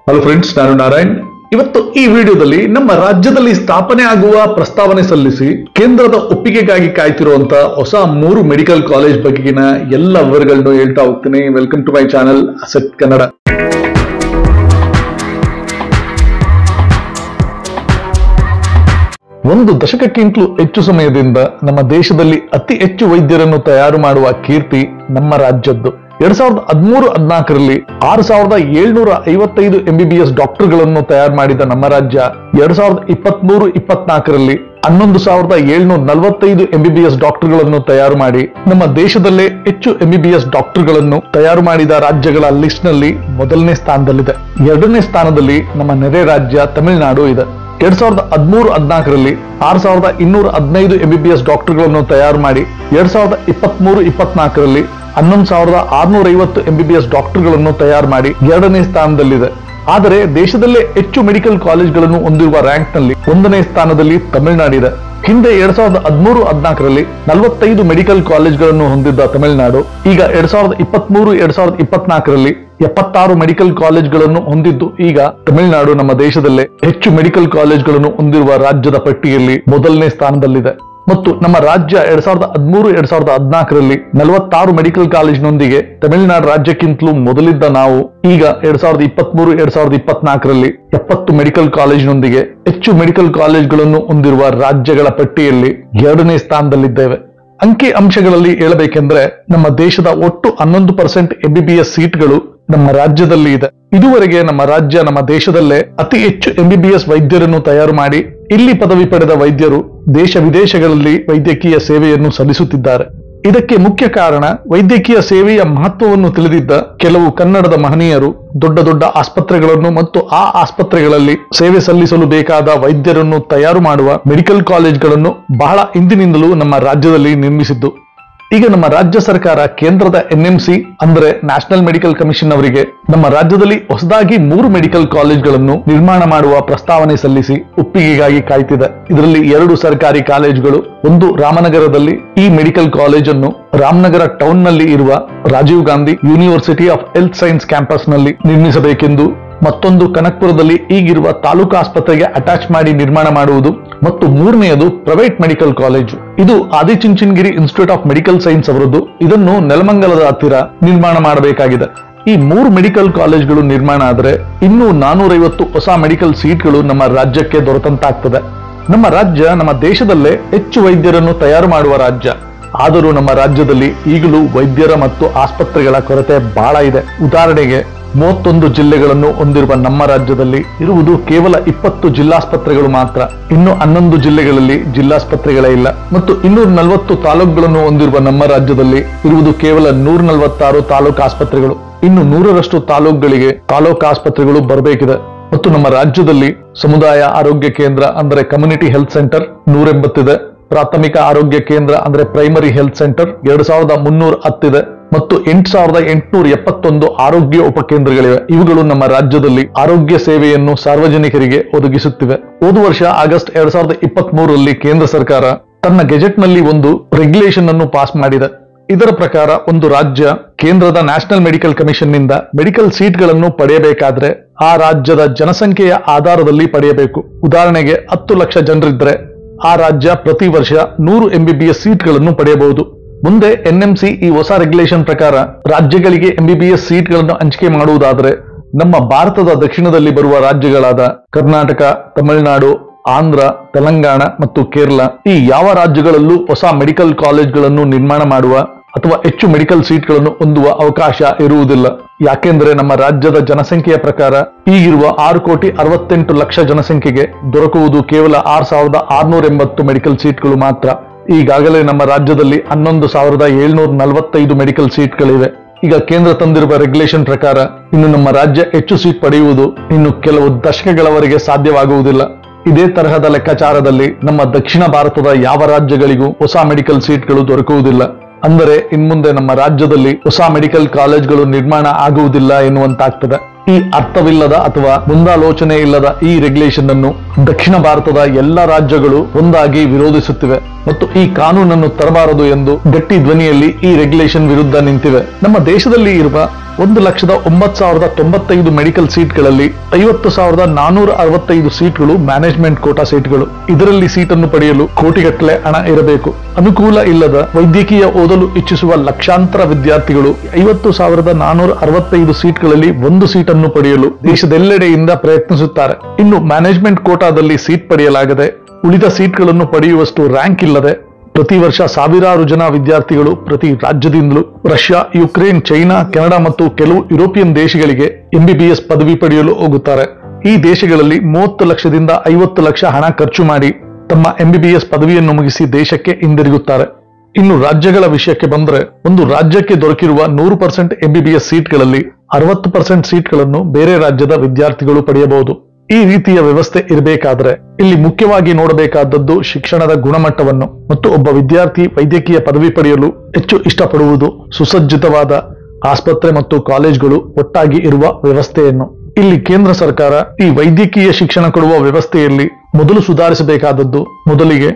Hello friends, ನಾನು ನಾರಾಯಣ್. ಇವತ್ತು ಈ ವಿಡಿಯೋದಲ್ಲಿ ನಮ್ಮ ರಾಜ್ಯದಲ್ಲಿ ಸ್ಥಾಪನೆ ಆಗುವ ಪ್ರಸ್ತಾವನೆ ಸಲ್ಲಿಸಿ ಕೇಂದ್ರದ ಒಪ್ಪಿಗೆಗಾಗಿ ಕಾಯ್ತಿರುವಂತಹ ಹೊಸ 3 ಮೆಡಿಕಲ್ ಕಾಲೇಜ್ ಬಗೆಗಿನ ಎಲ್ಲ ವಿವರಗಳನ್ನು ಹೇಳ್ತಾ ಹೋಗ್ತೀನಿ. Welcome to my channel asset Kannada. ಒಂದು ದಶಕಕ್ಕಿಂತಲೂ ಹೆಚ್ಚು ಸಮಯದಿಂದ ನಮ್ಮ ದೇಶದಲ್ಲಿ ಅತಿ ಹೆಚ್ಚು ವೈದ್ಯರನ್ನು ತಯಾರು ಮಾಡುವ ಕೀರ್ತಿ ನಮ್ಮ ರಾಜ್ಯದ್ದು. 2013-14ರಲ್ಲಿ 6755 MBBS ಡಾಕ್ಟರ್ಗಳನ್ನು ತಯಾರು ಮಾಡಿದ ನಮ್ಮ ರಾಜ್ಯ 2023-24ರಲ್ಲಿ 11745 MBBS ಡಾಕ್ಟರ್ಗಳನ್ನು ತಯಾರು ಮಾಡಿ ನಮ್ಮ ದೇಶದಲ್ಲೇ ಹೆಚ್ಚು MBBS ಡಾಕ್ಟರ್ಗಳನ್ನು ತಯಾರು ಮಾಡಿದ ರಾಜ್ಯಗಳ ಲಿಸ್ಟ್ ನಲ್ಲಿ ಮೊದಲನೇ ಸ್ಥಾನದಲ್ಲಿದೆ. ಎರಡನೇ ಸ್ಥಾನದಲ್ಲಿ ನಮ್ಮ ನೆರೆ ರಾಜ್ಯ ತಮಿಳುನಾಡು ಇದೆ. 2013-14ರಲ್ಲಿ 6215 MBBS ಡಾಕ್ಟರ್ಗಳನ್ನು ತಯಾರು ಮಾಡಿ 2023-24ರಲ್ಲಿ 11650 MBBS ಡಾಕ್ಟರ್ಗಳನ್ನು ತಯಾರು ಮಾಡಿ ಎರಡನೇ ಸ್ಥಾನದಲ್ಲಿದೆ. ಆದರೆ ದೇಶದಲ್ಲೇ ಹೆಚ್ಚು ಮೆಡಿಕಲ್ ಕಾಲೇಜ್ಗಳನ್ನು ಹೊಂದಿರುವ ರ್ಯಾಂಕ್ ನಲ್ಲಿ 1ನೇ ಸ್ಥಾನದಲ್ಲಿ ತಮಿಳುನಾಡಿದೆ. ಹಿಂದೆ 2013-14ರಲ್ಲಿ 45 ಮೆಡಿಕಲ್ ಕಾಲೇಜ್ಗಳನ್ನು ಹೊಂದಿದ್ದ ತಮಿಳುನಾಡು ಈಗ 2023-2024ರಲ್ಲಿ 76 ಮೆಡಿಕಲ್ ಕಾಲೇಜ್ಗಳನ್ನು ಹೊಂದಿದ್ದು ಈಗ ತಮಿಳುನಾಡು ನಮ್ಮ ದೇಶದಲ್ಲೇ ಹೆಚ್ಚು ಮೆಡಿಕಲ್ ಕಾಲೇಜ್ಗಳನ್ನು ಹೊಂದಿರುವ ರಾಜ್ಯದ ಪಟ್ಟಿಯಲ್ಲಿ ಮೊದಲನೇ ಸ್ಥಾನದಲ್ಲಿದೆ. ಮತ್ತು ನಮ್ಮ ರಾಜ್ಯ 2013-2014ರಲ್ಲಿ 46 ಮೆಡಿಕಲ್ ಕಾಲೇಜ್ನೊಂದಿಗೆ ತಮಿಳುನಾಡು ರಾಜ್ಯಕ್ಕಿಂತಲೂ ಮೊದಲಿದ್ದ ನಾವು ಈಗ 2023-2024ರಲ್ಲಿ 70 ಮೆಡಿಕಲ್ ಕಾಲೇಜ್ನೊಂದಿಗೆ ಹೆಚ್ಚು ಮೆಡಿಕಲ್ ಕಾಲೇಜ್ಗಳನ್ನು ಹೊಂದಿರುವ ರಾಜ್ಯಗಳ ಪಟ್ಟಿಯಲ್ಲಿ 2ನೇ ಸ್ಥಾನದಲ್ಲಿದ್ದೇವೆ. ಅಂಕಿ ಅಂಶಗಳಲ್ಲಿ ಹೇಳಬೇಕೆಂದ್ರೆ ನಮ್ಮ ದೇಶದ ಒಟ್ಟು 11% MBBS ಸೀಟ್ಗಳು ನಮ್ಮ ರಾಜ್ಯದಲ್ಲಿ ಇದೆ. ಇದುವರೆಗೆ ನಮ್ಮ ರಾಜ್ಯ ನಮ್ಮ ದೇಶದಲ್ಲೇ ಅತಿ ಹೆಚ್ಚು MBBS ವೈದ್ಯರನ್ನು ತಯಾರು ಮಾಡಿ ಇಲ್ಲಿ ಪದವಿ ಪಡೆದ ವೈದ್ಯರು ದೇಶ ವಿದೇಶಗಳಲ್ಲಿ ವೈದ್ಯಕೀಯ ಸೇವೆಯನ್ನು ಸಲ್ಲಿಸುತ್ತಿದ್ದಾರೆ. ಇದಕ್ಕೆ ಮುಖ್ಯ ಕಾರಣ ವೈದ್ಯಕೀಯ ಸೇವೆಯ ಮಹತ್ವವನ್ನು ತಿಳಿದಿದ್ದ ಕೆಲವು ಕನ್ನಡದ ಮಹನೀಯರು ದೊಡ್ಡ ದೊಡ್ಡ ಆಸ್ಪತ್ರೆಗಳನ್ನು ಮತ್ತು ಆ ಆಸ್ಪತ್ರೆಗಳಲ್ಲಿ ಸೇವೆ ಸಲ್ಲಿಸಲು ಬೇಕಾದ ವೈದ್ಯರನ್ನು ತಯಾರು ಮಾಡುವ ಮೆಡಿಕಲ್ ಕಾಲೇಜ್ಗಳನ್ನು ಬಹಳ ಹಿಂದಿನಿಂದಲೂ ನಮ್ಮ ರಾಜ್ಯದಲ್ಲಿ ನಿರ್ಮಿಸಿದ್ದು. ಈಗ ನಮ್ಮ ರಾಜ್ಯ ಸರ್ಕಾರ ಕೇಂದ್ರದ NMC ಅಂದ್ರೆ ನ್ಯಾಷನಲ್ ಮೆಡಿಕಲ್ ಕಮಿಷನ್ ಅವರಿಗೆ ನಮ್ಮ ರಾಜ್ಯದಲ್ಲಿ ಹೊಸದಾಗಿ 3 ಮೆಡಿಕಲ್ ಕಾಲೇಜ್ಗಳನ್ನು ನಿರ್ಮಾಣ ಮಾಡುವ ಪ್ರಸ್ತಾವನೆ ಸಲ್ಲಿಸಿ ಒಪ್ಪಿಗೆಗಾಗಿ ಕಾಯ್ತಿದೆ. ಇದರಲ್ಲಿ 2 ಸರ್ಕಾರಿ ಕಾಲೇಜುಗಳು, ಒಂದು ರಾಮನಗರದಲ್ಲಿ ಈ ಮೆಡಿಕಲ್ ಕಾಲೇಜ್ ಅನ್ನು ರಾಮನಗರ ಟೌನ್ ನಲ್ಲಿ ಇರುವ Rajiv Gandhi university of health science campus ನಲ್ಲಿ ನಿರ್ಮಿಸಬೇಕೆಂದು, ಮತ್ತೊಂದು ಕನಕಪುರದಲ್ಲಿ ಈಗಿರುವ ತಾಲೂಕು ಆಸ್ಪತ್ರೆಗೆ ಅಟ್ಯಾಚ್ ಮಾಡಿ ನಿರ್ಮಾಣ ಮಾಡುವುದು, ಮತ್ತು 3ನೇದು ಪ್ರೈವೇಟ್ ಮೆಡಿಕಲ್ ಕಾಲೇಜು. ಇದು Adichunchanagiri institute of medical science ಅವರದ್ದು. ಇದನ್ನು ನೆಲಮಂಗಲದ ಹತ್ತಿರ ನಿರ್ಮಾಣ ಮಾಡಬೇಕಾಗಿದೆ. ಈ 3 ಮೆಡಿಕಲ್ ಕಾಲೇಜ್ಗಳು ನಿರ್ಮಾಣ ಆದರೆ ಇನ್ನೂ 450 ಹೊಸ ಮೆಡಿಕಲ್ ಸೀಟ್ಗಳು ನಮ್ಮ ರಾಜ್ಯಕ್ಕೆ ದೊರೆತಂತಾಗ್ತದೆ. ನಮ್ಮ ರಾಜ್ಯ ನಮ್ಮ ದೇಶದಲ್ಲೇ ಹೆಚ್ಚು ವೈದ್ಯರನ್ನು ತಯಾರು ಮಾಡುವ ರಾಜ್ಯ. ಆದರೂ ನಮ್ಮ ರಾಜ್ಯದಲ್ಲಿ ಈಗಲೂ ವೈದ್ಯರ ಮತ್ತು ಆಸ್ಪತ್ರೆಗಳ ಕೊರತೆ ಬಹಳ ಇದೆ. ಉದಾಹರಣೆಗೆ 31 ಜಿಲ್ಲೆಗಳನ್ನು ಹೊಂದಿರುವ ನಮ್ಮ ರಾಜ್ಯದಲ್ಲಿ ಇರುವುದು ಕೇವಲ 20 ಜಿಲ್ಲಾಸ್ಪತ್ರೆಗಳು ಮಾತ್ರ. ಇನ್ನು 11 ಜಿಲ್ಲೆಗಳಲ್ಲಿ ಜಿಲ್ಲಾಸ್ಪತ್ರೆಗಳೇ ಇಲ್ಲ. ಮತ್ತು 240 ತಾಲೂಕುಗಳನ್ನು ಹೊಂದಿರುವ ನಮ್ಮ ರಾಜ್ಯದಲ್ಲಿ ಇರುವುದು ಕೇವಲ 146 ತಾಲೂಕು ಆಸ್ಪತ್ರೆಗಳು. ಇನ್ನು 100ರಷ್ಟು ತಾಲೂಕುಗಳಿಗೆ ತಾಲೂಕು ಆಸ್ಪತ್ರೆಗಳು ಬರಬೇಕಿದೆ. ಮತ್ತು ನಮ್ಮ ರಾಜ್ಯದಲ್ಲಿ ಸಮುದಾಯ ಆರೋಗ್ಯ ಕೇಂದ್ರ ಅಂದ್ರೆ ಕಮ್ಯುನಿಟಿ ಹೆಲ್ತ್ ಸೆಂಟರ್ 180 ಇದೆ. ಪ್ರಾಥಮಿಕ ಆರೋಗ್ಯ ಕೇಂದ್ರ ಅಂದ್ರೆ ಪ್ರೈಮರಿ ಹೆಲ್ತ್ ಸೆಂಟರ್ 2310 ಇದೆ. ಮತ್ತು 8871 ಆರೋಗ್ಯ ಉಪಕೇಂದ್ರಗಳಿವೆ. ಇವುಗಳು ನಮ್ಮ ರಾಜ್ಯದಲ್ಲಿ ಆರೋಗ್ಯ ಸೇವೆಯನ್ನು ಸಾರ್ವಜನಿಕರಿಗೆ ಒದಗಿಸುತ್ತಿವೆ. ಹೋದ ವರ್ಷ ಆಗಸ್ಟ್ 2023ರಲ್ಲಿ ಕೇಂದ್ರ ಸರ್ಕಾರ ತನ್ನ ಗೆಜೆಟ್ ನಲ್ಲಿ ಒಂದು ರೆಗ್ಯುಲೇಷನ್ ಅನ್ನು ಪಾಸ್ ಮಾಡಿದೆ. ಇದರ ಪ್ರಕಾರ ಒಂದು ರಾಜ್ಯ ಕೇಂದ್ರದ ನ್ಯಾಷನಲ್ ಮೆಡಿಕಲ್ ಕಮಿಷನ್ ನಿಂದ ಮೆಡಿಕಲ್ ಸೀಟ್ಗಳನ್ನು ಪಡೆಯಬೇಕಾದ್ರೆ ಆ ರಾಜ್ಯದ ಜನಸಂಖ್ಯೆಯ ಆಧಾರದಲ್ಲಿ ಪಡೆಯಬೇಕು. ಉದಾಹರಣೆಗೆ 10 ಲಕ್ಷ ಜನರಿದ್ರೆ ಆ ರಾಜ್ಯ ಪ್ರತಿ ವರ್ಷ 100 MBBS ಸೀಟ್ಗಳನ್ನು ಪಡೆಯಬಹುದು. ಮುಂದೆ NMC ಈ ಹೊಸ ರೆಗ್ಯುಲೇಷನ್ ಪ್ರಕಾರ ರಾಜ್ಯಗಳಿಗೆ MBBS ಸೀಟ್ಗಳನ್ನು ಹಂಚಿಕೆ ಮಾಡುವುದಾದರೆ ನಮ್ಮ ಭಾರತದ ದಕ್ಷಿಣದಲ್ಲಿ ಬರುವ ರಾಜ್ಯಗಳಾದ ಕರ್ನಾಟಕ, ತಮಿಳುನಾಡು, ಆಂಧ್ರ, ತೆಲಂಗಾಣ ಮತ್ತು ಕೇರಳ ಈ ಯಾವ ರಾಜ್ಯಗಳಲ್ಲೂ ಹೊಸ ಮೆಡಿಕಲ್ ಕಾಲೇಜ್ಗಳನ್ನು ನಿರ್ಮಾಣ ಮಾಡುವ ಅಥವಾ ಹೆಚ್ಚು ಮೆಡಿಕಲ್ ಸೀಟ್ಗಳನ್ನು ಹೊಂದುವ ಅವಕಾಶ ಇರುವುದಿಲ್ಲ. ಯಾಕೆಂದ್ರೆ ನಮ್ಮ ರಾಜ್ಯದ ಜನಸಂಖ್ಯೆಯ ಪ್ರಕಾರ ಈಗಿರುವ 6,68,00,000 ಜನಸಂಖ್ಯೆಗೆ ದೊರಕುವುದು ಕೇವಲ 6680 ಮೆಡಿಕಲ್ ಸೀಟ್ಗಳು ಮಾತ್ರ. ಈಗಾಗಲೇ ನಮ್ಮ ರಾಜ್ಯದಲ್ಲಿ 11,745 ಮೆಡಿಕಲ್ ಸೀಟ್ಗಳಿವೆ. ಈಗ ಕೇಂದ್ರ ತಂದಿರುವ ರೆಗ್ಯುಲೇಷನ್ ಪ್ರಕಾರ ಇನ್ನು ನಮ್ಮ ರಾಜ್ಯ ಹೆಚ್ಚು ಸೀಟ್ ಪಡೆಯುವುದು ಇನ್ನು ಕೆಲವು ದಶಕಗಳವರೆಗೆ ಸಾಧ್ಯವಾಗುವುದಿಲ್ಲ. ಇದೇ ತರಹದ ಲೆಕ್ಕಾಚಾರದಲ್ಲಿ ನಮ್ಮ ದಕ್ಷಿಣ ಭಾರತದ ಯಾವ ರಾಜ್ಯಗಳಿಗೂ ಹೊಸ ಮೆಡಿಕಲ್ ಸೀಟ್ಗಳು ದೊರಕುವುದಿಲ್ಲ. ಅಂದರೆ ಇನ್ಮುಂದೆ ನಮ್ಮ ರಾಜ್ಯದಲ್ಲಿ ಹೊಸ ಮೆಡಿಕಲ್ ಕಾಲೇಜ್ಗಳು ನಿರ್ಮಾಣ ಆಗುವುದಿಲ್ಲ ಎನ್ನುವಂತಾಗ್ತದೆ. ಈ ಅರ್ಥವಿಲ್ಲದ ಅಥವಾ ಮುಂದಾಲೋಚನೆ ಇಲ್ಲದ ಈ ರೆಗ್ಯುಲೇಷನ್ ಅನ್ನು ದಕ್ಷಿಣ ಭಾರತದ ಎಲ್ಲ ರಾಜ್ಯಗಳು ಒಂದಾಗಿ ವಿರೋಧಿಸುತ್ತಿವೆ ಮತ್ತು ಈ ಕಾನೂನನ್ನು ತರಬಾರದು ಎಂದು ಗಟ್ಟಿ ಧ್ವನಿಯಲ್ಲಿ ಈ ರೆಗ್ಯುಲೇಷನ್ ವಿರುದ್ಧ ನಿಂತಿವೆ. ನಮ್ಮ ದೇಶದಲ್ಲಿ ಇರುವ 1,09,095 ಮೆಡಿಕಲ್ ಸೀಟ್ಗಳಲ್ಲಿ 50,465 ಸೀಟ್ಗಳು ಮ್ಯಾನೇಜ್ಮೆಂಟ್ ಕೋಟಾ ಸೀಟ್ಗಳು. ಇದರಲ್ಲಿ ಸೀಟನ್ನು ಪಡೆಯಲು ಕೋಟಿಗಟ್ಟಲೆ ಹಣ ಇರಬೇಕು. ಅನುಕೂಲ ಇಲ್ಲದ ವೈದ್ಯಕೀಯ ಓದಲು ಇಚ್ಛಿಸುವ ಲಕ್ಷಾಂತರ ವಿದ್ಯಾರ್ಥಿಗಳು 50,465 ಸೀಟ್ಗಳಲ್ಲಿ ಒಂದು ಸೀಟನ್ನು ಪಡೆಯಲು ದೇಶದೆಲ್ಲೆಡೆಯಿಂದ ಪ್ರಯತ್ನಿಸುತ್ತಾರೆ. ಇನ್ನು ಮ್ಯಾನೇಜ್ಮೆಂಟ್ ಕೋಟಾದಲ್ಲಿ ಸೀಟ್ ಪಡೆಯಲಾಗದೆ ಉಳಿದ ಸೀಟ್ಗಳನ್ನು ಪಡೆಯುವಷ್ಟು ರ್ಯಾಂಕ್ ಇಲ್ಲದೆ ಪ್ರತಿ ವರ್ಷ ಸಾವಿರಾರು ಜನ ವಿದ್ಯಾರ್ಥಿಗಳು ಪ್ರತಿ ರಾಜ್ಯದಿಂದಲೂ ರಷ್ಯಾ, ಯುಕ್ರೇನ್, ಚೈನಾ, ಕೆನಡಾ ಮತ್ತು ಕೆಲವು ಯುರೋಪಿಯನ್ ದೇಶಗಳಿಗೆ MBBS ಪದವಿ ಪಡೆಯಲು ಹೋಗುತ್ತಾರೆ. ಈ ದೇಶಗಳಲ್ಲಿ 30 ಲಕ್ಷದಿಂದ 50 ಲಕ್ಷ ಹಣ ಖರ್ಚು ಮಾಡಿ ತಮ್ಮ MBBS ಪದವಿಯನ್ನು ಮುಗಿಸಿ ದೇಶಕ್ಕೆ ಹಿಂದಿರುಗುತ್ತಾರೆ. ಇನ್ನು ರಾಜ್ಯಗಳ ವಿಷಯಕ್ಕೆ ಬಂದ್ರೆ, ಒಂದು ರಾಜ್ಯಕ್ಕೆ ದೊರಕಿರುವ 100% MBBS ಸೀಟ್ಗಳಲ್ಲಿ 60% ಸೀಟ್ಗಳನ್ನು ಬೇರೆ ರಾಜ್ಯದ ವಿದ್ಯಾರ್ಥಿಗಳು ಪಡೆಯಬಹುದು. ಈ ರೀತಿಯ ವ್ಯವಸ್ಥೆ ಇರಬೇಕಾದ್ರೆ ಇಲ್ಲಿ ಮುಖ್ಯವಾಗಿ ನೋಡಬೇಕಾದದ್ದು ಶಿಕ್ಷಣದ ಗುಣಮಟ್ಟವನ್ನು ಮತ್ತು ಒಬ್ಬ ವಿದ್ಯಾರ್ಥಿ ವೈದ್ಯಕೀಯ ಪದವಿ ಪಡೆಯಲು ಹೆಚ್ಚು ಇಷ್ಟಪಡುವುದು ಸುಸಜ್ಜಿತವಾದ ಆಸ್ಪತ್ರೆ ಮತ್ತು ಕಾಲೇಜ್ಗಳು ಒಟ್ಟಾಗಿ ಇರುವ ವ್ಯವಸ್ಥೆಯನ್ನು. ಇಲ್ಲಿ ಕೇಂದ್ರ ಸರ್ಕಾರ ಈ ವೈದ್ಯಕೀಯ ಶಿಕ್ಷಣ ಕೊಡುವ ವ್ಯವಸ್ಥೆಯಲ್ಲಿ ಮೊದಲು ಸುಧಾರಿಸಬೇಕಾದದ್ದು, ಮೊದಲಿಗೆ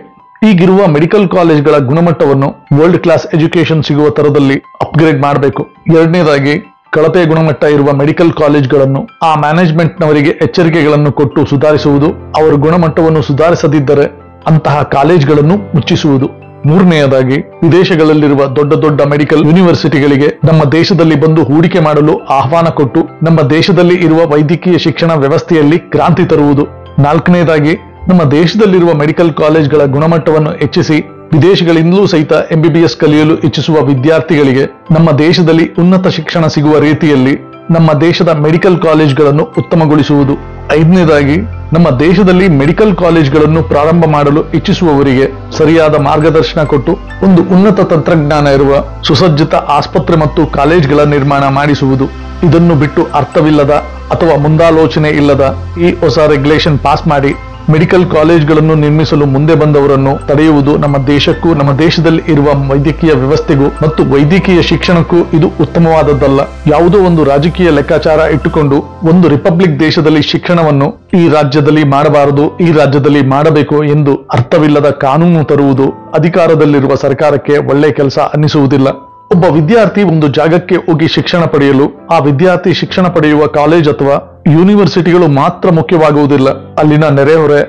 ಈಗಿರುವ ಮೆಡಿಕಲ್ ಕಾಲೇಜ್ಗಳ ಗುಣಮಟ್ಟವನ್ನು ವರ್ಲ್ಡ್ ಕ್ಲಾಸ್ ಎಜುಕೇಶನ್ ಸಿಗುವ ತರದಲ್ಲಿ ಅಪ್ಗ್ರೇಡ್ ಮಾಡಬೇಕು. ಎರಡನೇದಾಗಿ ಕಳಪೆ ಗುಣಮಟ್ಟ ಇರುವ ಮೆಡಿಕಲ್ ಕಾಲೇಜ್ಗಳನ್ನು ಆ ಮ್ಯಾನೇಜ್ಮೆಂಟ್ನವರಿಗೆ ಎಚ್ಚರಿಕೆಗಳನ್ನು ಕೊಟ್ಟು ಸುಧಾರಿಸುವುದು. ಅವರ ಗುಣಮಟ್ಟವನ್ನು ಸುಧಾರಿಸದಿದ್ದರೆ ಅಂತಹ ಕಾಲೇಜ್ಗಳನ್ನು ಮುಚ್ಚಿಸುವುದು. ಮೂರನೆಯದಾಗಿ ವಿದೇಶಗಳಲ್ಲಿರುವ ದೊಡ್ಡ ದೊಡ್ಡ ಮೆಡಿಕಲ್ ಯೂನಿವರ್ಸಿಟಿಗಳಿಗೆ ನಮ್ಮ ದೇಶದಲ್ಲಿ ಬಂದು ಹೂಡಿಕೆ ಮಾಡಲು ಆಹ್ವಾನ ಕೊಟ್ಟು ನಮ್ಮ ದೇಶದಲ್ಲಿ ಇರುವ ವೈದ್ಯಕೀಯ ಶಿಕ್ಷಣ ವ್ಯವಸ್ಥೆಯಲ್ಲಿ ಕ್ರಾಂತಿ ತರುವುದು. ನಾಲ್ಕನೇದಾಗಿ ನಮ್ಮ ದೇಶದಲ್ಲಿರುವ ಮೆಡಿಕಲ್ ಕಾಲೇಜ್ಗಳ ಗುಣಮಟ್ಟವನ್ನು ಹೆಚ್ಚಿಸಿ ವಿದೇಶಗಳಿಂದಲೂ ಸಹಿತ MBBS ಕಲಿಯಲು ಇಚ್ಛಿಸುವ ವಿದ್ಯಾರ್ಥಿಗಳಿಗೆ ನಮ್ಮ ದೇಶದಲ್ಲಿ ಉನ್ನತ ಶಿಕ್ಷಣ ಸಿಗುವ ರೀತಿಯಲ್ಲಿ ನಮ್ಮ ದೇಶದ ಮೆಡಿಕಲ್ ಕಾಲೇಜ್ಗಳನ್ನು ಉತ್ತಮಗೊಳಿಸುವುದು. ಐದನೇದಾಗಿ ನಮ್ಮ ದೇಶದಲ್ಲಿ ಮೆಡಿಕಲ್ ಕಾಲೇಜ್ಗಳನ್ನು ಪ್ರಾರಂಭ ಮಾಡಲು ಇಚ್ಛಿಸುವವರಿಗೆ ಸರಿಯಾದ ಮಾರ್ಗದರ್ಶನ ಕೊಟ್ಟು ಒಂದು ಉನ್ನತ ತಂತ್ರಜ್ಞಾನ ಇರುವ ಸುಸಜ್ಜಿತ ಆಸ್ಪತ್ರೆ ಮತ್ತು ಕಾಲೇಜ್ಗಳ ನಿರ್ಮಾಣ ಮಾಡಿಸುವುದು. ಇದನ್ನು ಬಿಟ್ಟು ಅರ್ಥವಿಲ್ಲದ ಅಥವಾ ಮುಂದಾಲೋಚನೆ ಇಲ್ಲದ ಈ ಹೊಸ ರೆಗ್ಯುಲೇಷನ್ ಪಾಸ್ ಮಾಡಿ ಮೆಡಿಕಲ್ ಕಾಲೇಜ್ಗಳನ್ನು ನಿರ್ಮಿಸಲು ಮುಂದೆ ಬಂದವರನ್ನು ತಡೆಯುವುದು ನಮ್ಮ ದೇಶಕ್ಕೂ ನಮ್ಮ ದೇಶದಲ್ಲಿ ಇರುವ ವೈದ್ಯಕೀಯ ವ್ಯವಸ್ಥೆಗೂ ಮತ್ತು ವೈದ್ಯಕೀಯ ಶಿಕ್ಷಣಕ್ಕೂ ಇದು ಉತ್ತಮವಾದದ್ದಲ್ಲ. ಯಾವುದೋ ಒಂದು ರಾಜಕೀಯ ಲೆಕ್ಕಾಚಾರ ಇಟ್ಟುಕೊಂಡು ಒಂದು ರಿಪಬ್ಲಿಕ್ ದೇಶದಲ್ಲಿ ಶಿಕ್ಷಣವನ್ನು ಈ ರಾಜ್ಯದಲ್ಲಿ ಮಾಡಬಾರದು, ಈ ರಾಜ್ಯದಲ್ಲಿ ಮಾಡಬೇಕು ಎಂದು ಅರ್ಥವಿಲ್ಲದ ಕಾನೂನು ತರುವುದು ಅಧಿಕಾರದಲ್ಲಿರುವ ಸರ್ಕಾರಕ್ಕೆ ಒಳ್ಳೆ ಕೆಲಸ ಅನ್ನಿಸುವುದಿಲ್ಲ. ಒಬ್ಬ ವಿದ್ಯಾರ್ಥಿ ಒಂದು ಜಾಗಕ್ಕೆ ಹೋಗಿ ಶಿಕ್ಷಣ ಪಡೆಯಲು ಆ ವಿದ್ಯಾರ್ಥಿ ಶಿಕ್ಷಣ ಪಡೆಯುವ ಕಾಲೇಜ್ ಅಥವಾ ಯೂನಿವರ್ಸಿಟಿಗಳು ಮಾತ್ರ ಮುಖ್ಯವಾಗುವುದಿಲ್ಲ. ಅಲ್ಲಿನ ನೆರೆಹೊರೆ,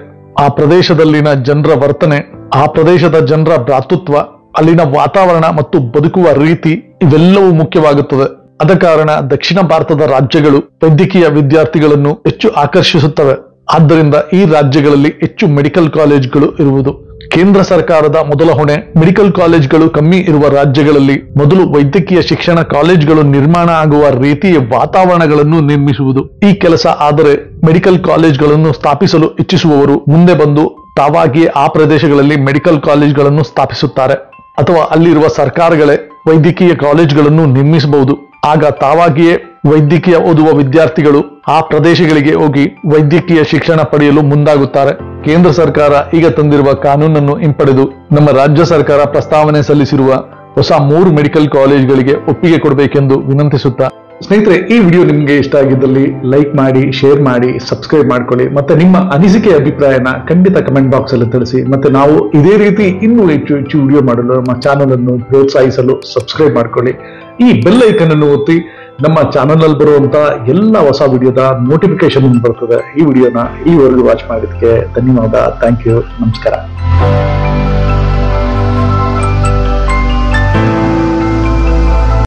ಆ ಪ್ರದೇಶದಲ್ಲಿನ ಜನರ ವರ್ತನೆ, ಆ ಪ್ರದೇಶದ ಜನರ ಭ್ರಾತೃತ್ವ, ಅಲ್ಲಿನ ವಾತಾವರಣ ಮತ್ತು ಬದುಕುವ ರೀತಿ ಇವೆಲ್ಲವೂ ಮುಖ್ಯವಾಗುತ್ತದೆ. ಆದ ಕಾರಣ ದಕ್ಷಿಣ ಭಾರತದ ರಾಜ್ಯಗಳು ವೈದ್ಯಕೀಯ ವಿದ್ಯಾರ್ಥಿಗಳನ್ನು ಹೆಚ್ಚು ಆಕರ್ಷಿಸುತ್ತವೆ. ಆದ್ದರಿಂದ ಈ ರಾಜ್ಯಗಳಲ್ಲಿ ಹೆಚ್ಚು ಮೆಡಿಕಲ್ ಕಾಲೇಜ್ಗಳು ಇರುವುದು. ಕೇಂದ್ರ ಸರ್ಕಾರದ ಮೊದಲ ಹೊಣೆ ಮೆಡಿಕಲ್ ಕಾಲೇಜ್ಗಳು ಕಮ್ಮಿ ಇರುವ ರಾಜ್ಯಗಳಲ್ಲಿ ಮೊದಲು ವೈದ್ಯಕೀಯ ಶಿಕ್ಷಣ ಕಾಲೇಜ್ಗಳು ನಿರ್ಮಾಣ ಆಗುವ ರೀತಿಯ ವಾತಾವರಣಗಳನ್ನು ನಿರ್ಮಿಸುವುದು. ಈ ಕೆಲಸ ಆದರೆ ಮೆಡಿಕಲ್ ಕಾಲೇಜ್ಗಳನ್ನು ಸ್ಥಾಪಿಸಲು ಇಚ್ಛಿಸುವವರು ಮುಂದೆ ಬಂದು ತಾವಾಗಿಯೇ ಆ ಪ್ರದೇಶಗಳಲ್ಲಿ ಮೆಡಿಕಲ್ ಕಾಲೇಜ್ಗಳನ್ನು ಸ್ಥಾಪಿಸುತ್ತಾರೆ ಅಥವಾ ಅಲ್ಲಿರುವ ಸರ್ಕಾರಗಳೇ ವೈದ್ಯಕೀಯ ಕಾಲೇಜ್ಗಳನ್ನು ನಿರ್ಮಿಸಬಹುದು. ಆಗ ತಾವಾಗಿಯೇ ವೈದ್ಯಕೀಯ ಓದುವ ವಿದ್ಯಾರ್ಥಿಗಳು ಆ ಪ್ರದೇಶಗಳಿಗೆ ಹೋಗಿ ವೈದ್ಯಕೀಯ ಶಿಕ್ಷಣ ಪಡೆಯಲು ಮುಂದಾಗುತ್ತಾರೆ. ಕೇಂದ್ರ ಸರ್ಕಾರ ಈಗ ತಂದಿರುವ ಕಾನೂನನ್ನು ಹಿಂಪಡೆದು ನಮ್ಮ ರಾಜ್ಯ ಸರ್ಕಾರ ಪ್ರಸ್ತಾವನೆ ಸಲ್ಲಿಸಿರುವ ಹೊಸ 3 ಮೆಡಿಕಲ್ ಕಾಲೇಜ್ಗಳಿಗೆ ಒಪ್ಪಿಗೆ ಕೊಡಬೇಕೆಂದು ವಿನಂತಿಸುತ್ತಾ, ಸ್ನೇಹಿತರೆ, ಈ ವಿಡಿಯೋ ನಿಮಗೆ ಇಷ್ಟ ಆಗಿದ್ದಲ್ಲಿ ಲೈಕ್ ಮಾಡಿ, ಶೇರ್ ಮಾಡಿ, ಸಬ್ಸ್ಕ್ರೈಬ್ ಮಾಡ್ಕೊಳ್ಳಿ. ಮತ್ತೆ ನಿಮ್ಮ ಅನಿಸಿಕೆ ಅಭಿಪ್ರಾಯನ ಖಂಡಿತ ಕಮೆಂಟ್ ಬಾಕ್ಸ್ ಅಲ್ಲಿ ತಿಳಿಸಿ. ಮತ್ತೆ ನಾವು ಇದೇ ರೀತಿ ಇನ್ನೂ ಹೆಚ್ಚು ವಿಡಿಯೋ ಮಾಡಲು ನಮ್ಮ ಚಾನಲ್ ಅನ್ನು ಪ್ರೋತ್ಸಾಹಿಸಲು ಸಬ್ಸ್ಕ್ರೈಬ್ ಮಾಡ್ಕೊಳ್ಳಿ. ಈ ಬೆಲ್ ಐಕನ್ ಅನ್ನು ಒತ್ತಿ ನಮ್ಮ ಚಾನಲ್ ಅಲ್ಲಿ ಬರುವಂತಹ ಎಲ್ಲ ಹೊಸ ವಿಡಿಯೋದ ನೋಟಿಫಿಕೇಶನ್ ಬರ್ತದೆ. ಈ ವಿಡಿಯೋನ ಈವರೆಗೂ ವಾಚ್ ಮಾಡಿದ್ದಕ್ಕೆ ಧನ್ಯವಾದ. Thank you. ನಮಸ್ಕಾರ.